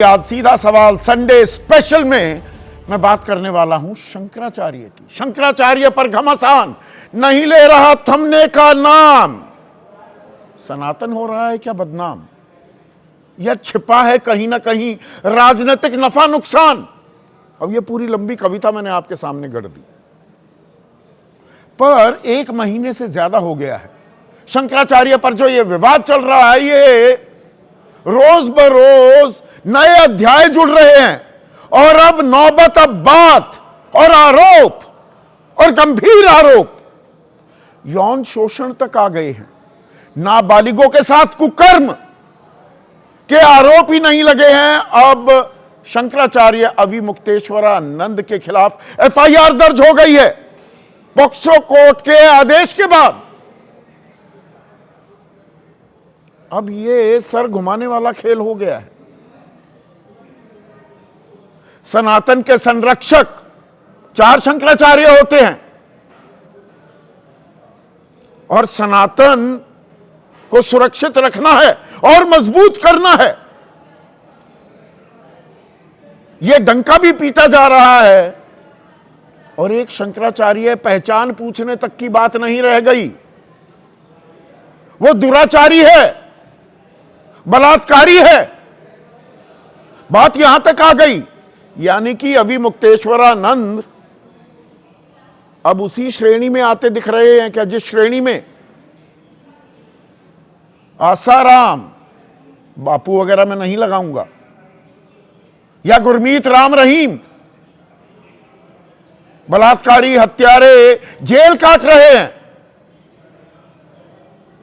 आज सीधा सवाल संडे स्पेशल में मैं बात करने वाला हूं शंकराचार्य की। शंकराचार्य पर घमासान, नहीं ले रहा थमने का नाम। सनातन हो रहा है क्या बदनाम? यह छिपा है कहीं ना कहीं राजनीतिक नफा नुकसान। अब यह पूरी लंबी कविता मैंने आपके सामने गढ़ दी, पर 1 महीने से ज्यादा हो गया है शंकराचार्य पर जो यह विवाद चल रहा है। ये रोज बरोज नए अध्याय जुड़ रहे हैं और अब नौबत बात और आरोप और गंभीर आरोप यौन शोषण तक आ गए हैं। नाबालिगों के साथ कुकर्म के आरोप ही नहीं लगे हैं, अब शंकराचार्य अविमुक्तेश्वरानंद के खिलाफ एफआईआर दर्ज हो गई है पॉक्सो कोर्ट के आदेश के बाद। अब ये सर घुमाने वाला खेल हो गया है। सनातन के संरक्षक 4 शंकराचार्य होते हैं और सनातन को सुरक्षित रखना है और मजबूत करना है। यह डंका भी पीटा जा रहा है और एक शंकराचार्य पहचान पूछने तक की बात नहीं रह गई। वो दुराचारी है, बलात्कारी है, बात यहां तक आ गई। यानी कि अविमुक्तेश्वरानंद अब उसी श्रेणी में आते दिख रहे हैं क्या जिस श्रेणी में आसाराम, बापू वगैरह मैं नहीं लगाऊंगा, या गुरमीत राम रहीम बलात्कारी हत्यारे जेल काट रहे हैं।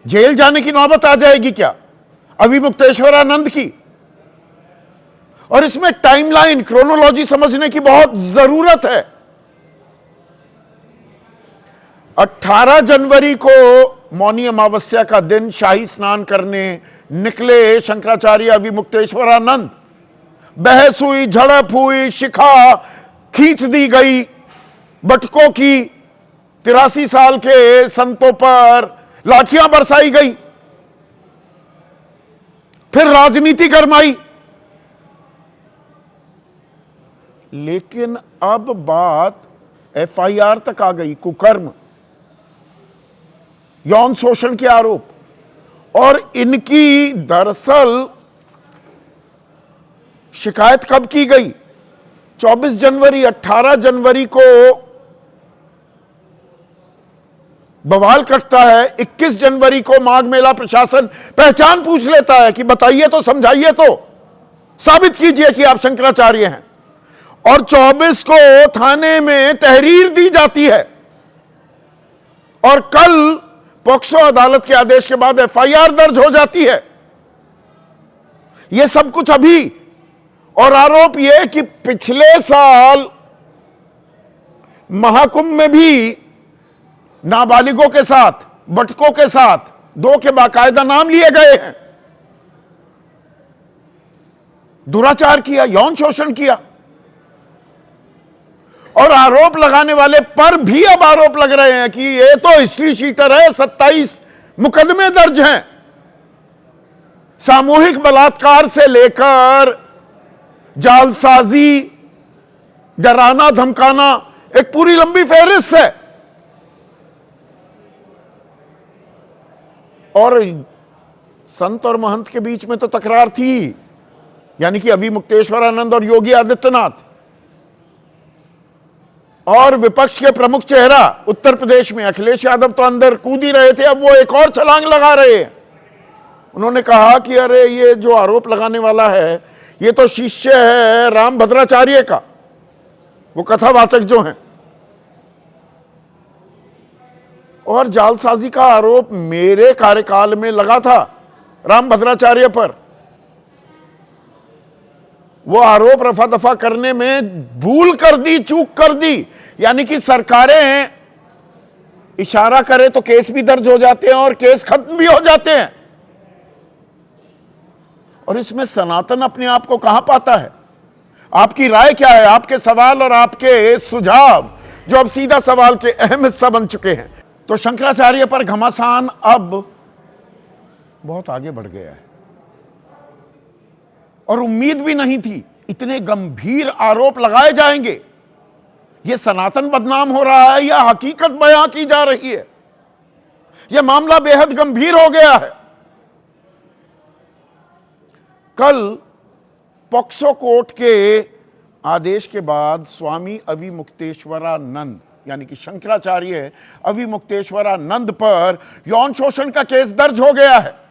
जेल जाने की नौबत आ जाएगी क्या अविमुक्तेश्वरानंद की? और इसमें टाइमलाइन, क्रोनोलॉजी समझने की बहुत जरूरत है। 18 जनवरी को मौनी अमावस्या का दिन शाही स्नान करने निकले शंकराचार्य अविमुक्तेश्वरानंद। बहस हुई, झड़प हुई, शिखा खींच दी गई बटकों की, 83 साल के संतों पर लाठियां बरसाई गई, फिर राजनीति गरमाई। लेकिन अब बात एफआईआर तक आ गई। कुकर्म, यौन शोषण के आरोप, और इनकी दरअसल शिकायत कब की गई? 24 जनवरी, 18 जनवरी को बवाल कटता है। 21 जनवरी को माघ मेला प्रशासन पहचान पूछ लेता है कि बताइए तो, समझाइए तो, साबित कीजिए कि आप शंकराचार्य हैं। और 24 को थाने में तहरीर दी जाती है और कल पॉक्सो अदालत के आदेश के बाद एफआईआर दर्ज हो जाती है। यह सब कुछ अभी, और आरोप यह कि पिछले साल महाकुंभ में भी नाबालिगों के साथ, बटकों के साथ 2 के बाकायदा नाम लिए गए हैं। दुराचार किया, यौन शोषण किया, और आरोप लगाने वाले पर भी अब आरोप लग रहे हैं कि ये तो हिस्ट्री शीटर है। 27 मुकदमे दर्ज हैं, सामूहिक बलात्कार से लेकर जालसाजी, डराना धमकाना, एक पूरी लंबी फहरिस्त है। और संत और महंत के बीच में तो तकरार थी, यानी कि अविमुक्तेश्वरानंद और योगी आदित्यनाथ। और विपक्ष के प्रमुख चेहरा उत्तर प्रदेश में अखिलेश यादव तो अंदर कूद ही रहे थे, अब वो एक और छलांग लगा रहे हैं। उन्होंने कहा कि अरे ये जो आरोप लगाने वाला है ये तो शिष्य है रामभद्राचार्य का, वो कथावाचक जो हैं। और जालसाजी का आरोप मेरे कार्यकाल में लगा था रामभद्राचार्य पर। वो आरोप रफा दफा करने में भूल कर दी, चूक कर दी। यानी कि सरकारें इशारा करें तो केस भी दर्ज हो जाते हैं और केस खत्म भी हो जाते हैं। और इसमें सनातन अपने आप को कहां पाता है? आपकी राय क्या है? आपके सवाल और आपके सुझाव जो अब सीधा सवाल के अहम हिस्सा बन चुके हैं। तो शंकराचार्य पर घमासान अब बहुत आगे बढ़ गया है। और उम्मीद भी नहीं थी इतने गंभीर आरोप लगाए जाएंगे। यह सनातन बदनाम हो रहा है या हकीकत बयां की जा रही है? यह मामला बेहद गंभीर हो गया है। कल पॉक्सो कोर्ट के आदेश के बाद स्वामी अविमुक्तेश्वरानंद यानी कि शंकराचार्य अविमुक्तेश्वरानंद पर यौन शोषण का केस दर्ज हो गया है।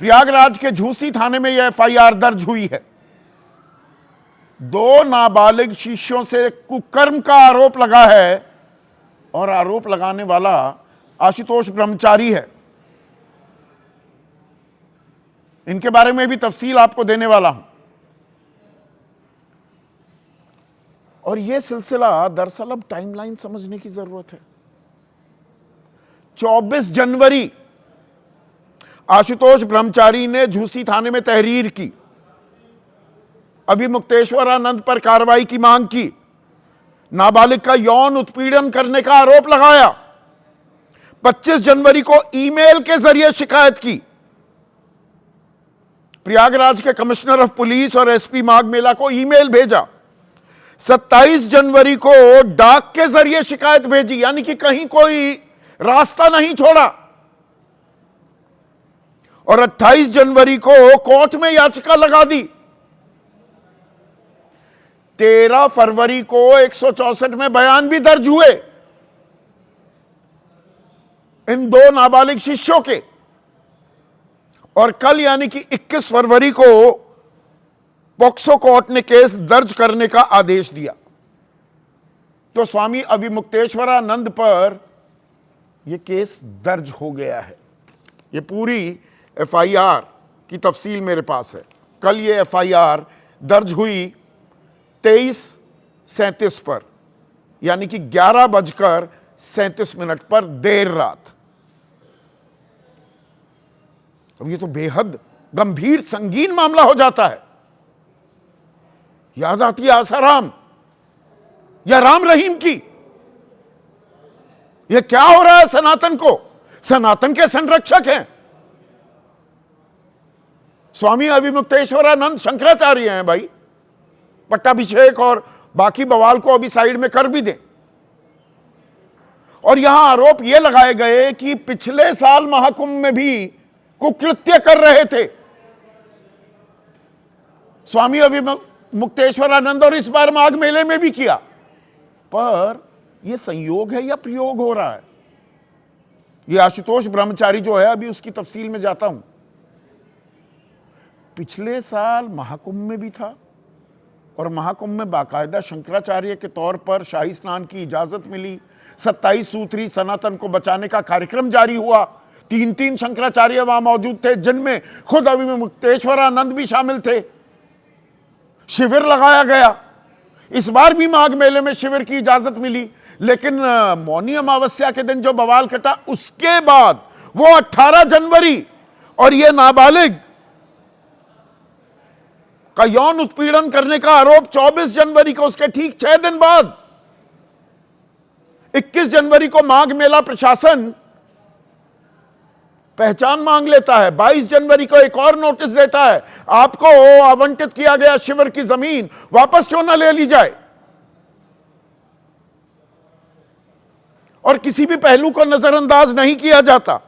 प्रयागराज के झूसी थाने में यह एफआईआर दर्ज हुई है। 2 नाबालिग शिष्यों से कुकर्म का आरोप लगा है और आरोप लगाने वाला आशुतोष ब्रह्मचारी है। इनके बारे में भी तफसील आपको देने वाला हूं। और यह सिलसिला दरअसल अब टाइमलाइन समझने की जरूरत है। 24 जनवरी आशुतोष ब्रह्मचारी ने झूसी थाने में तहरीर की, अविमुक्तेश्वरानंद पर कार्रवाई की मांग की, नाबालिग का यौन उत्पीड़न करने का आरोप लगाया। 25 जनवरी को ईमेल के जरिए शिकायत की। प्रयागराज के कमिश्नर ऑफ पुलिस और एसपी माघ मेला को ईमेल भेजा। 27 जनवरी को डाक के जरिए शिकायत भेजी, यानी कि कहीं कोई रास्ता नहीं छोड़ा। और 28 जनवरी को कोर्ट में याचिका लगा दी। 13 फरवरी को 164 में बयान भी दर्ज हुए इन 2 नाबालिग शिष्यों के। और कल यानी कि 21 फरवरी को पॉक्सो कोर्ट ने केस दर्ज करने का आदेश दिया। तो स्वामी अविमुक्तेश्वरानंद पर यह केस दर्ज हो गया है। यह पूरी एफआईआर की तफसील मेरे पास है। कल ये एफआईआर दर्ज हुई 23:37 पर, यानी कि 11:37 पर देर रात। अब ये तो बेहद गंभीर संगीन मामला हो जाता है। याद आती है आसाराम या राम रहीम की। यह क्या हो रहा है सनातन को? सनातन के संरक्षक हैं स्वामी अविमुक्तेश्वरानंद शंकराचार्य हैं भाई। पट्टाभिषेक और बाकी बवाल को अभी साइड में कर भी दें। और यहां आरोप यह लगाए गए कि पिछले साल महाकुंभ में भी कुकृत्य कर रहे थे स्वामी अविमुक्तेश्वरानंद, और इस बार माघ मेले में भी किया। पर यह संयोग है या प्रयोग हो रहा है? यह आशुतोष ब्रह्मचारी जो है, अभी उसकी तफसील में जाता हूं। पिछले साल महाकुंभ में भी था और महाकुंभ में बाकायदा शंकराचार्य के तौर पर शाही स्नान की इजाजत मिली। 27 सूत्री सनातन को बचाने का कार्यक्रम जारी हुआ। 3 शंकराचार्य वहां मौजूद थे, जिनमें खुद अविमुक्तेश्वरानंद भी शामिल थे। शिविर लगाया गया। इस बार भी माघ मेले में शिविर की इजाजत मिली, लेकिन मौनी अमावस्या के दिन जो बवाल कटा, उसके बाद वो 18 जनवरी और ये नाबालिग का यौन उत्पीड़न करने का आरोप 24 जनवरी को, उसके ठीक 6 दिन बाद 21 जनवरी को माघ मेला प्रशासन पहचान मांग लेता है। 22 जनवरी को एक और नोटिस देता है, आपको आवंटित किया गया शिविर की जमीन वापस क्यों ना ले ली जाए। और किसी भी पहलू को नजरअंदाज नहीं किया जाता।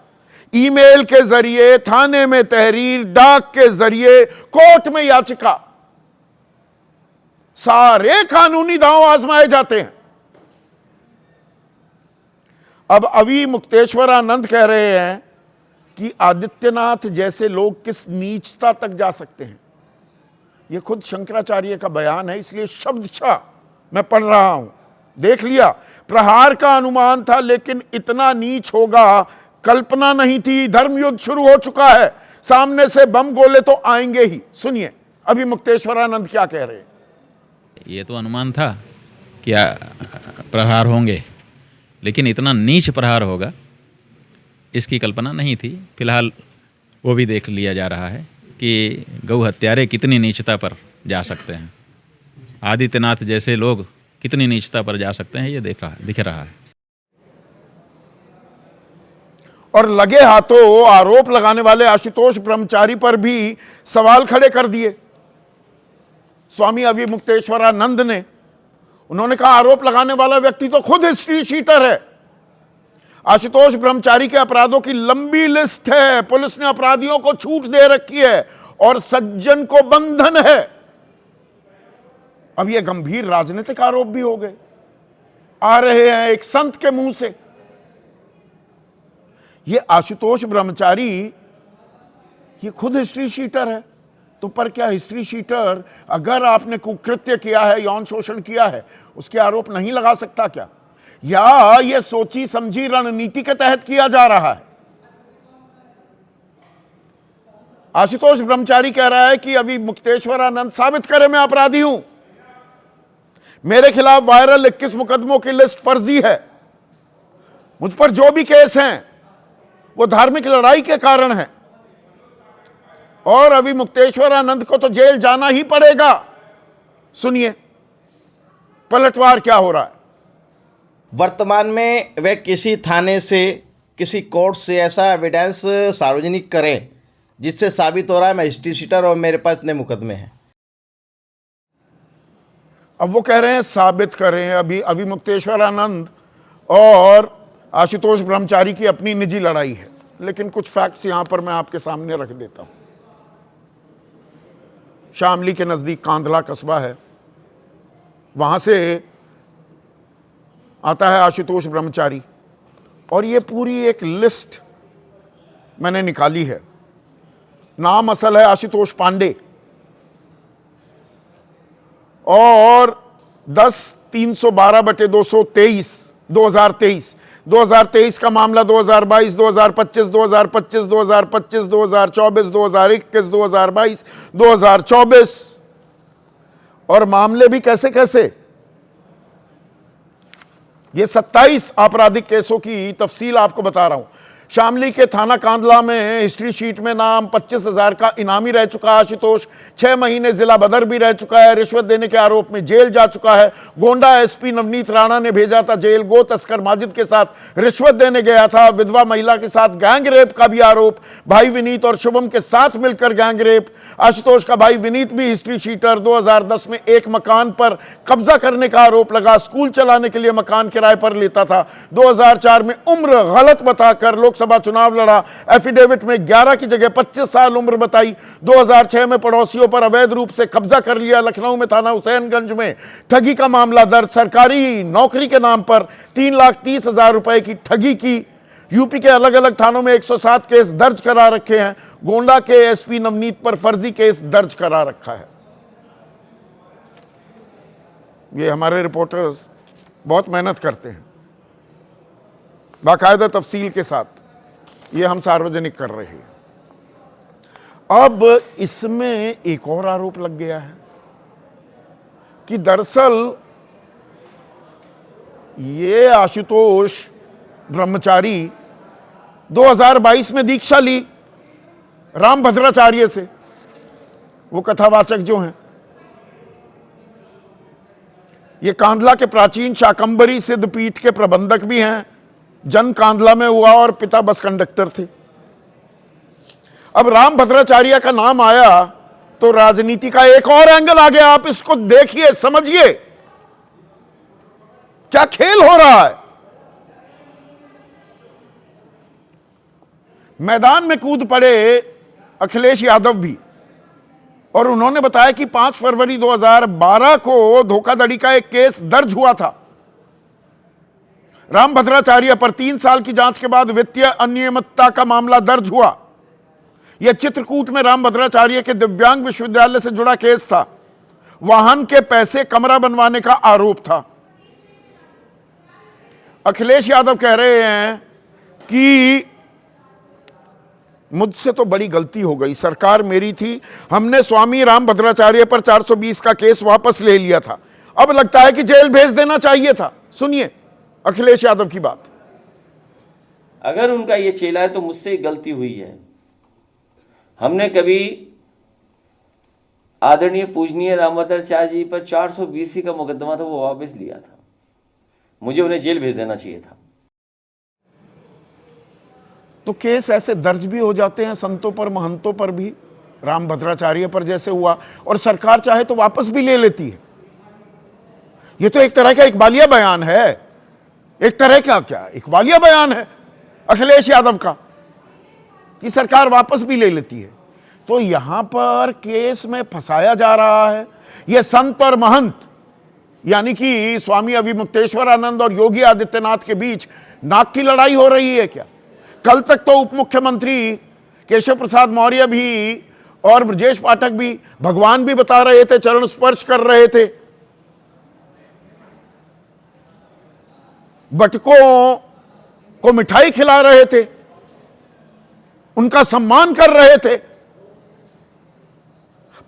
ईमेल के जरिए, थाने में तहरीर, डाक के जरिए, कोर्ट में याचिका, सारे कानूनी दांव आजमाए जाते हैं। अब अविमुक्तेश्वरानंद कह रहे हैं कि आदित्यनाथ जैसे लोग किस नीचता तक जा सकते हैं। यह खुद शंकराचार्य का बयान है, इसलिए शब्दशः मैं पढ़ रहा हूं। देख लिया, प्रहार का अनुमान था लेकिन इतना नीच होगा कल्पना नहीं थी। धर्मयुद्ध शुरू हो चुका है, सामने से बम गोले तो आएंगे ही। सुनिए अविमुक्तेश्वरानंद क्या कह रहे हैं। ये तो अनुमान था कि प्रहार होंगे, लेकिन इतना नीच प्रहार होगा इसकी कल्पना नहीं थी। फिलहाल वो भी देख लिया जा रहा है कि गौ हत्यारे कितनी नीचता पर जा सकते हैं, आदित्यनाथ जैसे लोग कितनी नीचता पर जा सकते हैं, ये दिख रहा है। और लगे हाथों आरोप लगाने वाले आशुतोष ब्रह्मचारी पर भी सवाल खड़े कर दिए। स्वामी अविमुक्तेश्वरानंद ने, उन्होंने कहा आरोप लगाने वाला व्यक्ति तो खुद हिस्ट्री शीटर है। आशुतोष ब्रह्मचारी के अपराधों की लंबी लिस्ट है। पुलिस ने अपराधियों को छूट दे रखी है और सज्जन को बंधन है। अब ये गंभीर राजनीतिक आरोप भी हो गए, आ रहे हैं एक संत के मुंह से। ये आशुतोष ब्रह्मचारी ये खुद हिस्ट्री शीटर है, तो पर क्या हिस्ट्री शीटर अगर आपने कुकृत्य किया है, यौन शोषण किया है, उसके आरोप नहीं लगा सकता क्या? या ये सोची समझी रणनीति के तहत किया जा रहा है? आशुतोष ब्रह्मचारी कह रहा है कि अविमुक्तेश्वरानंद साबित करे मैं अपराधी हूं, मेरे खिलाफ वायरल 21 मुकदमों की लिस्ट फर्जी है, मुझ पर जो भी केस हैं वो धार्मिक लड़ाई के कारण है और अविमुक्तेश्वरानंद को तो जेल जाना ही पड़ेगा। सुनिए पलटवार क्या हो रहा है। वर्तमान में वे किसी थाने से, किसी कोर्ट से ऐसा एविडेंस सार्वजनिक करें जिससे साबित हो रहा है मैं हिस्ट्री शीटर और मेरे पास इतने मुकदमे हैं। अब वो कह रहे हैं साबित करें। अभी अविमुक्तेश्वरानंद और आशुतोष ब्रह्मचारी की अपनी निजी लड़ाई है, लेकिन कुछ फैक्ट्स यहां पर मैं आपके सामने रख देता हूं। शामली के नजदीक कांधला कस्बा है, वहां से आता है आशुतोष ब्रह्मचारी और ये पूरी एक लिस्ट मैंने निकाली है। नाम असल है आशुतोष पांडे और 10/312/223 2023 का मामला 2022, 2025, 2025, 2025, 2024, 2021, 2022, 2024 और मामले भी कैसे कैसे। ये 27 आपराधिक केसों की तफसील आपको बता रहा हूं। शामली के थाना कांदला में हिस्ट्री शीट में नाम 25,000 का इनामी रह चुका है आशुतोष। 6 महीने जिला बदर भी रह चुका है। रिश्वत देने के आरोप में जेल जा चुका है। गोंडा एसपी नवनीत राणा ने भेजा था जेल। गो तस्कर माजिद के साथ रिश्वत देने गया था। विधवा महिला के साथ गैंग रेप का भी आरोप। भाई विनीत और शुभम के साथ मिलकर गैंग रेप। आशुतोष का भाई विनीत भी हिस्ट्री शीटर। 2010 में एक मकान पर कब्जा करने का आरोप लगा। स्कूल चलाने के लिए मकान किराए पर लेता था। 2004 में उम्र गलत बताकर लोकसभा चुनाव लड़ा। एफिडेविट में 11 की जगह 25 साल उम्र बताई। 2006 में पड़ोसियों पर अवैध रूप से कब्जा कर लिया। लखनऊ में थाना हुसैनगंज में ठगी का मामला दर्ज। सरकारी नौकरी के नाम पर 3,30,000 रुपए की ठगी की। यूपी के अलग अलग थानों में 107 केस दर्ज करा रखे हैं। गोंडा के एसपी नवनीत पर फर्जी केस दर्ज करा रखा है। ये हमारे रिपोर्टर्स बहुत मेहनत करते हैं, बाकायदा तफसील के साथ ये हम सार्वजनिक कर रहे हैं। अब इसमें एक और आरोप लग गया है कि दरअसल ये आशुतोष ब्रह्मचारी 2022 में दीक्षा ली रामभद्राचार्य से, वो कथावाचक जो हैं। ये कांदला के प्राचीन शाकंभरी सिद्ध पीठ के प्रबंधक भी हैं। जन्म कांदला में हुआ और पिता बस कंडक्टर थे। अब रामभद्राचार्य का नाम आया तो राजनीति का एक और एंगल आ गया। आप इसको देखिए, समझिए क्या खेल हो रहा है। मैदान में कूद पड़े अखिलेश यादव भी और उन्होंने बताया कि 5 फरवरी 2012 को धोखाधड़ी का एक केस दर्ज हुआ था रामभद्राचार्य पर। 3 साल की जांच के बाद वित्तीय अनियमितता का मामला दर्ज हुआ। यह चित्रकूट में रामभद्राचार्य के दिव्यांग विश्वविद्यालय से जुड़ा केस था। वाहन के पैसे कमरा बनवाने का आरोप था। अखिलेश यादव कह रहे हैं कि मुझसे तो बड़ी गलती हो गई, सरकार मेरी थी, हमने स्वामी रामभद्राचार्य पर 420 का केस वापस ले लिया था, अब लगता है कि जेल भेज देना चाहिए था। सुनिए अखिलेश यादव की बात। अगर उनका ये चेला है तो मुझसे गलती हुई है। हमने कभी आदरणीय पूजनीय रामभद्राचार्य जी पर 420 का मुकदमा था, वो वापस लिया था। मुझे उन्हें जेल भेज देना चाहिए था। तो केस ऐसे दर्ज भी हो जाते हैं संतों पर, महंतों पर भी, रामभद्राचार्य पर जैसे हुआ, और सरकार चाहे तो वापस भी ले लेती है। ये तो एक तरह का इकबालिया बयान है, एक तरह का क्या इकबालिया बयान है अखिलेश यादव का, कि सरकार वापस भी ले लेती है। तो यहां पर केस में फंसाया जा रहा है। यह संत और महंत यानी कि स्वामी अविमुक्तेश्वरानंद और योगी आदित्यनाथ के बीच नाक की लड़ाई हो रही है क्या? कल तक तो उप मुख्यमंत्री केशव प्रसाद मौर्य भी और ब्रजेश पाठक भी भगवान भी बता रहे थे, चरण स्पर्श कर रहे थे, बटकों को मिठाई खिला रहे थे, उनका सम्मान कर रहे थे।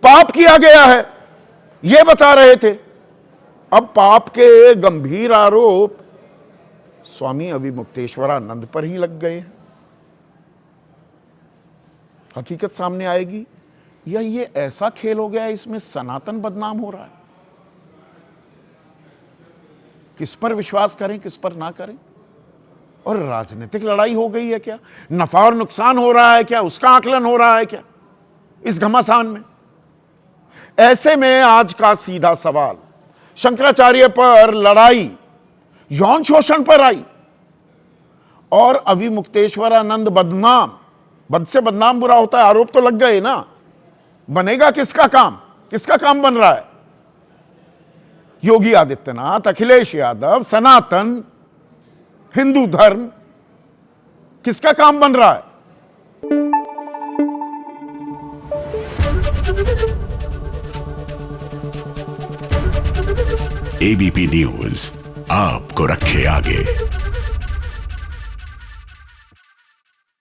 पाप किया गया है यह बता रहे थे। अब पाप के गंभीर आरोप स्वामी अविमुक्तेश्वरानंद पर ही लग गए हैं। हकीकत सामने आएगी या ये ऐसा खेल हो गया है इसमें सनातन बदनाम हो रहा है? किस पर विश्वास करें, किस पर ना करें? और राजनीतिक लड़ाई हो गई है क्या? नफा और नुकसान हो रहा है क्या? उसका आकलन हो रहा है क्या इस घमासान में? ऐसे में आज का सीधा सवाल शंकराचार्य पर लड़ाई यौन शोषण पर आई और अविमुक्तेश्वरानंद बदनाम, बद से बदनाम बुरा होता है, आरोप तो लग गए ना। बनेगा किसका काम? किसका काम बन रहा है? योगी आदित्यनाथ, अखिलेश यादव, सनातन, हिंदू धर्म, किसका काम बन रहा है? एबीपी न्यूज आपको रखे आगे।